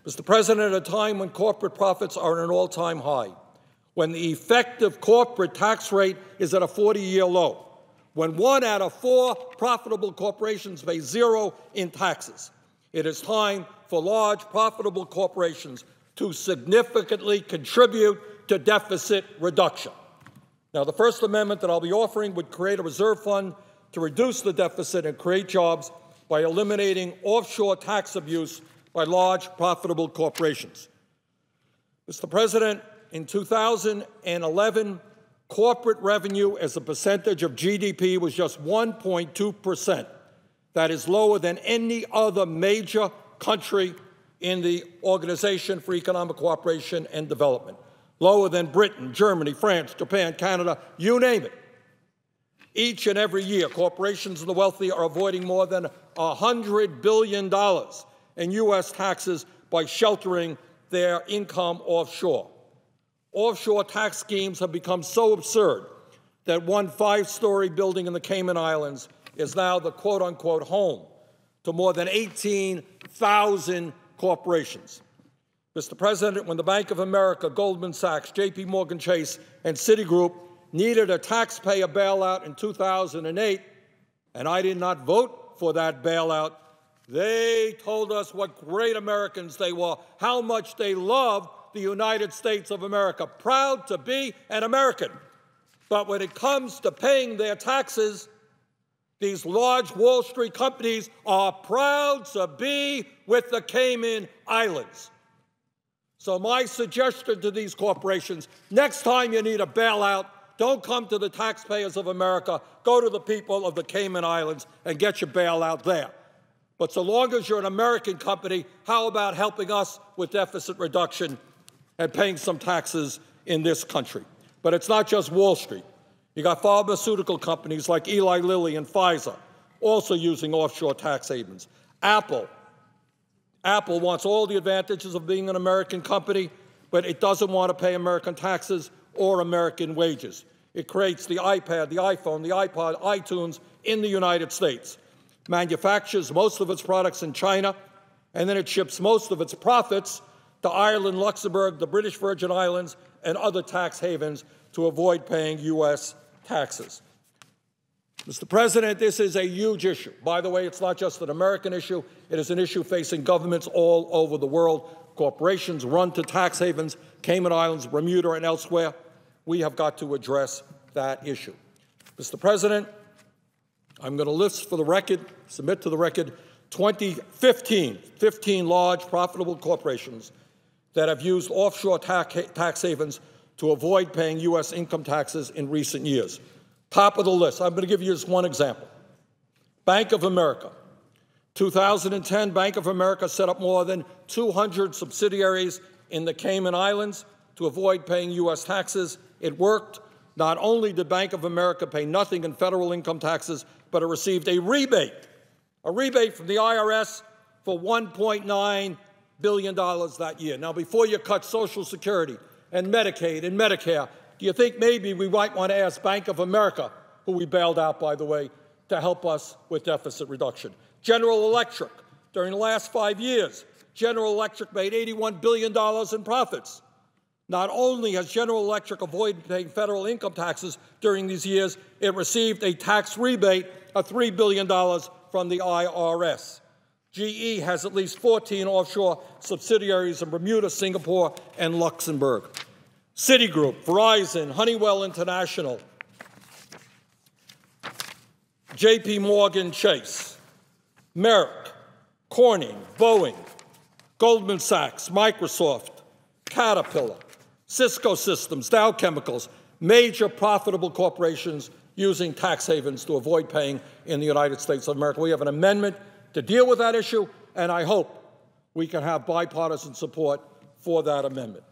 Mr. President, at a time when corporate profits are at an all-time high, when the effective corporate tax rate is at a 40-year low, when 1 out of 4 profitable corporations pay 0 in taxes, it is time for large, profitable corporations to significantly contribute to deficit reduction. Now, the First Amendment that I'll be offering would create a reserve fund to reduce the deficit and create jobs by eliminating offshore tax abuse by large, profitable corporations. Mr. President, in 2011, corporate revenue as a percentage of GDP was just 1.2%. That is lower than any other major country in the Organization for Economic Cooperation and Development. Lower than Britain, Germany, France, Japan, Canada, you name it. Each and every year, corporations and the wealthy are avoiding more than $100 billion in U.S. taxes by sheltering their income offshore. Offshore tax schemes have become so absurd that one 5-story building in the Cayman Islands is now the quote-unquote home to more than 18,000 corporations. Mr. President, when the Bank of America, Goldman Sachs, J.P. Morgan Chase, and Citigroup needed a taxpayer bailout in 2008, and I did not vote for that bailout, they told us what great Americans they were, how much they loved the United States of America, proud to be an American. But when it comes to paying their taxes, these large Wall Street companies are proud to be with the Cayman Islands. So my suggestion to these corporations, next time you need a bailout, don't come to the taxpayers of America, go to the people of the Cayman Islands and get your bailout there. But so long as you're an American company, how about helping us with deficit reduction and paying some taxes in this country? But it's not just Wall Street. You got pharmaceutical companies like Eli Lilly and Pfizer also using offshore tax havens. Apple wants all the advantages of being an American company, but it doesn't want to pay American taxes or American wages. It creates the iPad, the iPhone, the iPod, iTunes in the United States, manufactures most of its products in China, and then it ships most of its profits to Ireland, Luxembourg, the British Virgin Islands, and other tax havens to avoid paying U.S. taxes. Mr. President, this is a huge issue. By the way, it's not just an American issue. It is an issue facing governments all over the world. Corporations run to tax havens, Cayman Islands, Bermuda, and elsewhere. We have got to address that issue. Mr. President, I'm going to list for the record, submit to the record, 15 large profitable corporations that have used offshore tax havens to avoid paying U.S. income taxes in recent years. Top of the list, I'm going to give you just one example. Bank of America. 2010, Bank of America set up more than 200 subsidiaries in the Cayman Islands to avoid paying U.S. taxes. It worked. Not only did Bank of America pay nothing in federal income taxes, but it received a rebate from the IRS for $1.9 billion that year. Now, before you cut Social Security and Medicaid and Medicare, do you think maybe we might want to ask Bank of America, who we bailed out, by the way, to help us with deficit reduction? General Electric, during the last 5 years, General Electric made $81 billion in profits. Not only has General Electric avoided paying federal income taxes during these years, it received a tax rebate of $3 billion from the IRS. GE has at least 14 offshore subsidiaries in Bermuda, Singapore, and Luxembourg. Citigroup, Verizon, Honeywell International, J.P. Morgan Chase, Merck, Corning, Boeing, Goldman Sachs, Microsoft, Caterpillar, Cisco Systems, Dow Chemicals, major profitable corporations using tax havens to avoid paying in the United States of America. We have an amendment to deal with that issue, and I hope we can have bipartisan support for that amendment.